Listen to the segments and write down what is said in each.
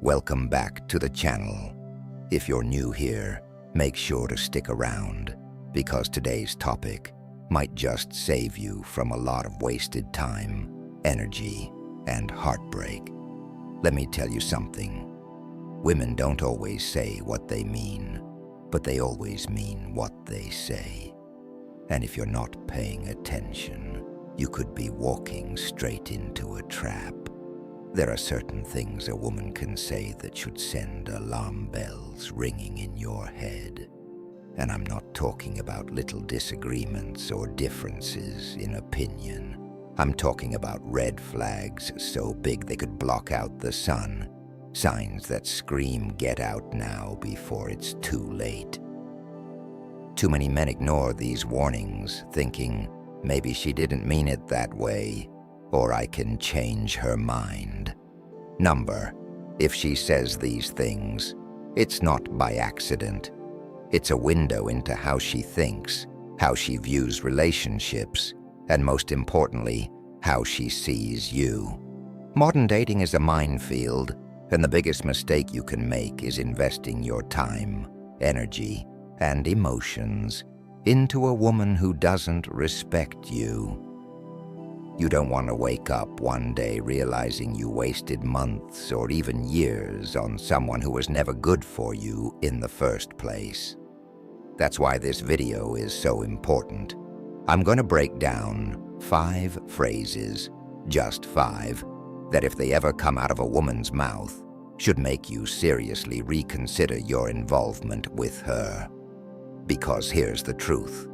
Welcome back to the channel. If you're new here, make sure to stick around, because today's topic might just save you from a lot of wasted time, energy, and heartbreak. Let me tell you something. Women don't always say what they mean, but they always mean what they say. And if you're not paying attention, you could be walking straight into a trap. There are certain things a woman can say that should send alarm bells ringing in your head. And I'm not talking about little disagreements or differences in opinion. I'm talking about red flags so big they could block out the sun. Signs that scream, "Get out now," before it's too late. Too many men ignore these warnings, thinking, maybe she didn't mean it that way, or I can change her mind. Number, if she says these things, it's not by accident. It's a window into how she thinks, how she views relationships, and most importantly, how she sees you. Modern dating is a minefield, and the biggest mistake you can make is investing your time, energy, and emotions into a woman who doesn't respect you. You don't want to wake up one day realizing you wasted months or even years on someone who was never good for you in the first place. That's why this video is so important. I'm going to break down 5 phrases, just 5, that if they ever come out of a woman's mouth, should make you seriously reconsider your involvement with her. Because here's the truth.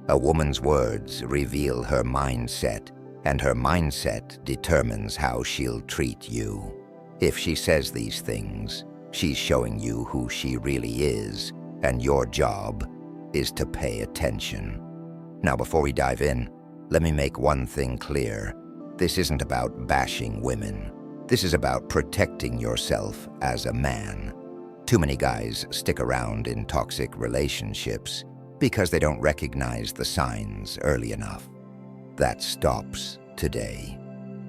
A woman's words reveal her mindset, and her mindset determines how she'll treat you. If she says these things, she's showing you who she really is, and your job is to pay attention. Now, before we dive in, let me make one thing clear. This isn't about bashing women. This is about protecting yourself as a man. Too many guys stick around in toxic relationships because they don't recognize the signs early enough. That stops today.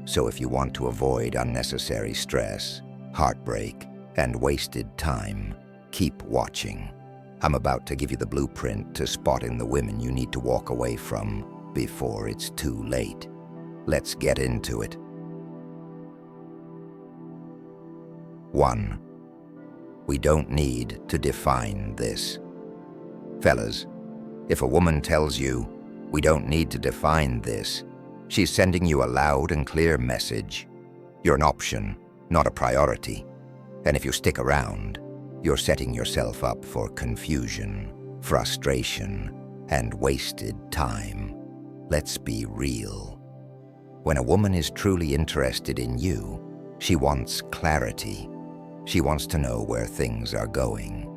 So if you want to avoid unnecessary stress, heartbreak, and wasted time, keep watching. I'm about to give you the blueprint to spotting the women you need to walk away from before it's too late. Let's get into it. 1. We don't need to define this. Fellas, if a woman tells you, "We don't need to define this," she's sending you a loud and clear message. You're an option, not a priority. And if you stick around, you're setting yourself up for confusion, frustration, and wasted time. Let's be real. When a woman is truly interested in you, she wants clarity. She wants to know where things are going.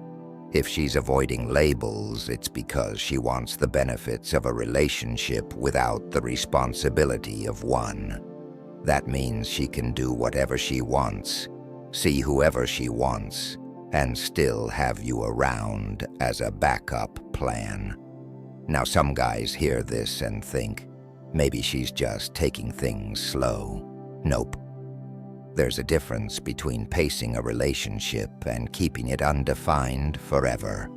If she's avoiding labels, it's because she wants the benefits of a relationship without the responsibility of one. That means she can do whatever she wants, see whoever she wants, and still have you around as a backup plan. Now, some guys hear this and think, maybe she's just taking things slow. Nope. There's a difference between pacing a relationship and keeping it undefined forever.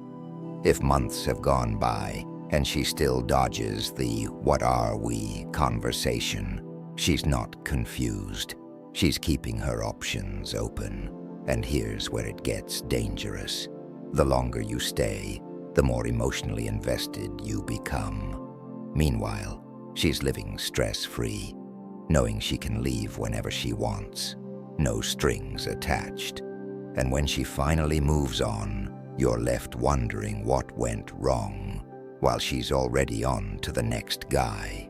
If months have gone by and she still dodges the "what are we" conversation, she's not confused. She's keeping her options open. And here's where it gets dangerous. The longer you stay, the more emotionally invested you become. Meanwhile, she's living stress-free, knowing she can leave whenever she wants. No strings attached. And when she finally moves on, you're left wondering what went wrong, while she's already on to the next guy.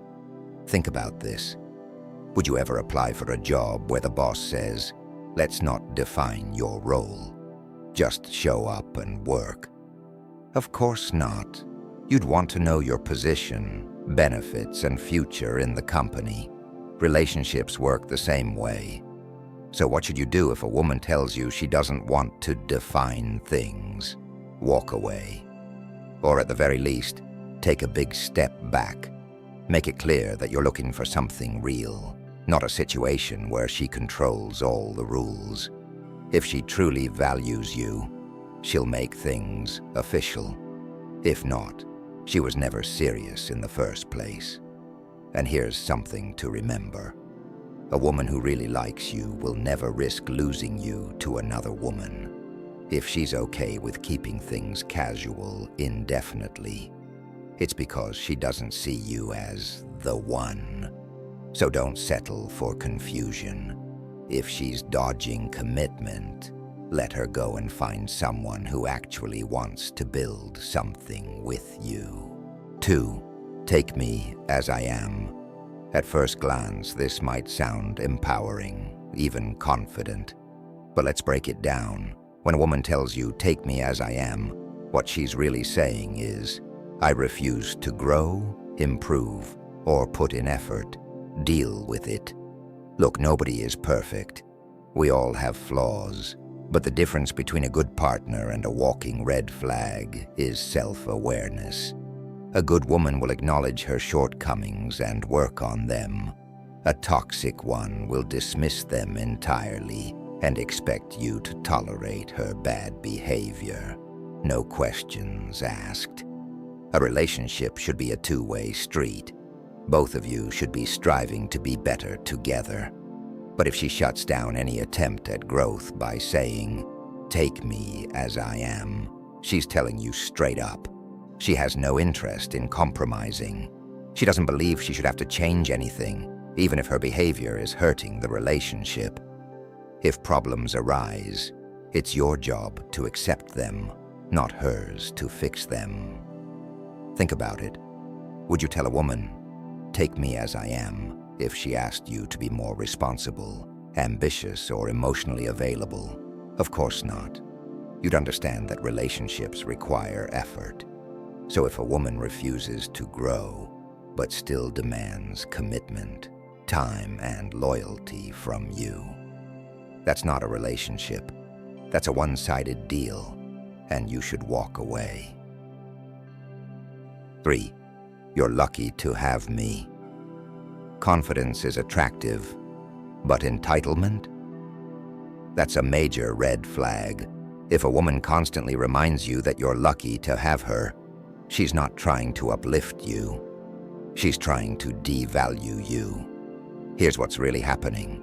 Think about this. Would you ever apply for a job where the boss says, "Let's not define your role. Just show up and work"? Of course not. You'd want to know your position, benefits, and future in the company. Relationships work the same way. So what should you do if a woman tells you she doesn't want to define things? Walk away. Or at the very least, take a big step back. Make it clear that you're looking for something real, not a situation where she controls all the rules. If she truly values you, she'll make things official. If not, she was never serious in the first place. And here's something to remember. A woman who really likes you will never risk losing you to another woman. If she's okay with keeping things casual indefinitely, it's because she doesn't see you as the one. So don't settle for confusion. If she's dodging commitment, let her go and find someone who actually wants to build something with you. 2. Take me as I am. At first glance, this might sound empowering, even confident. But let's break it down. When a woman tells you, "Take me as I am," what she's really saying is, "I refuse to grow, improve, or put in effort. Deal with it." Look, nobody is perfect. We all have flaws. But the difference between a good partner and a walking red flag is self-awareness. A good woman will acknowledge her shortcomings and work on them. A toxic one will dismiss them entirely and expect you to tolerate her bad behavior. No questions asked. A relationship should be a two-way street. Both of you should be striving to be better together. But if she shuts down any attempt at growth by saying, "Take me as I am," she's telling you straight up. She has no interest in compromising. She doesn't believe she should have to change anything, even if her behavior is hurting the relationship. If problems arise, it's your job to accept them, not hers to fix them. Think about it. Would you tell a woman, "Take me as I am," if she asked you to be more responsible, ambitious, or emotionally available? Of course not. You'd understand that relationships require effort. So if a woman refuses to grow, but still demands commitment, time, and loyalty from you, that's not a relationship. That's a one-sided deal, and you should walk away. 3. You're lucky to have me. Confidence is attractive, but entitlement? That's a major red flag. If a woman constantly reminds you that you're lucky to have her, she's not trying to uplift you. She's trying to devalue you. Here's what's really happening.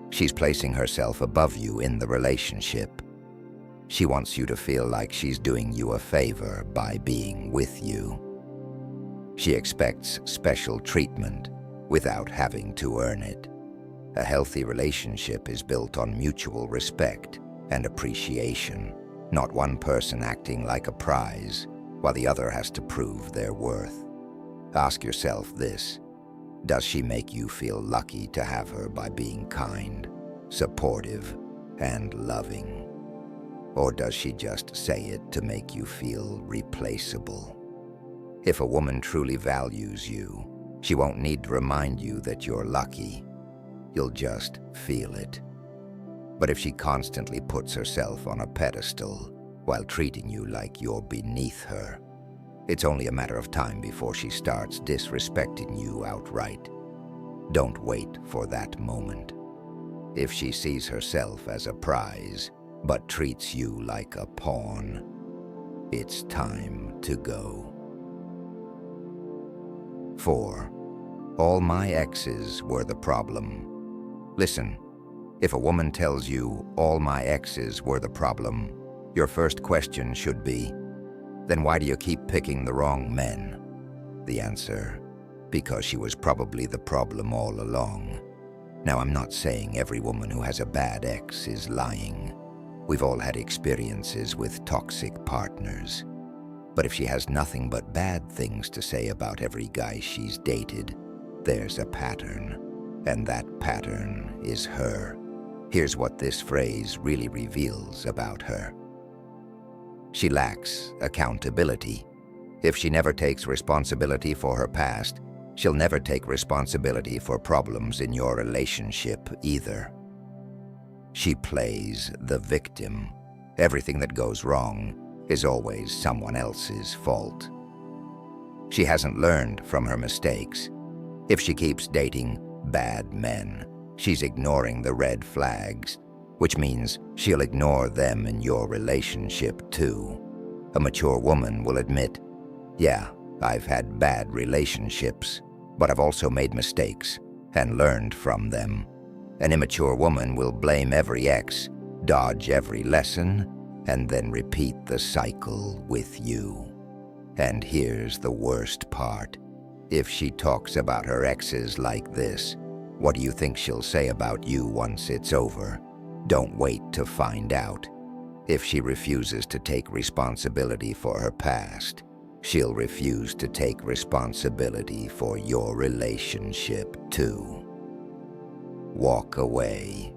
She's placing herself above you in the relationship. She wants you to feel like she's doing you a favor by being with you. She expects special treatment without having to earn it. A healthy relationship is built on mutual respect and appreciation, not one person acting like a prize while the other has to prove their worth. Ask yourself this: does she make you feel lucky to have her by being kind, supportive, and loving? Or does she just say it to make you feel replaceable? If a woman truly values you, she won't need to remind you that you're lucky. You'll just feel it. But if she constantly puts herself on a pedestal while treating you like you're beneath her, it's only a matter of time before she starts disrespecting you outright. Don't wait for that moment. If she sees herself as a prize, but treats you like a pawn, it's time to go. 4. All my exes were the problem. Listen, if a woman tells you, "All my exes were the problem," your first question should be, "Then why do you keep picking the wrong men?" The answer: because she was probably the problem all along. Now, I'm not saying every woman who has a bad ex is lying. We've all had experiences with toxic partners. But if she has nothing but bad things to say about every guy she's dated, there's a pattern, and that pattern is her. Here's what this phrase really reveals about her. She lacks accountability. If she never takes responsibility for her past, she'll never take responsibility for problems in your relationship either. She plays the victim. Everything that goes wrong is always someone else's fault. She hasn't learned from her mistakes. If she keeps dating bad men, she's ignoring the red flags which means she'll ignore them in your relationship too. A mature woman will admit, yeah, I've had bad relationships, but I've also made mistakes and learned from them. An immature woman will blame every ex, dodge every lesson, and then repeat the cycle with you. And here's the worst part. If she talks about her exes like this, what do you think she'll say about you once it's over? Don't wait to find out. If she refuses to take responsibility for her past, she'll refuse to take responsibility for your relationship too. Walk away.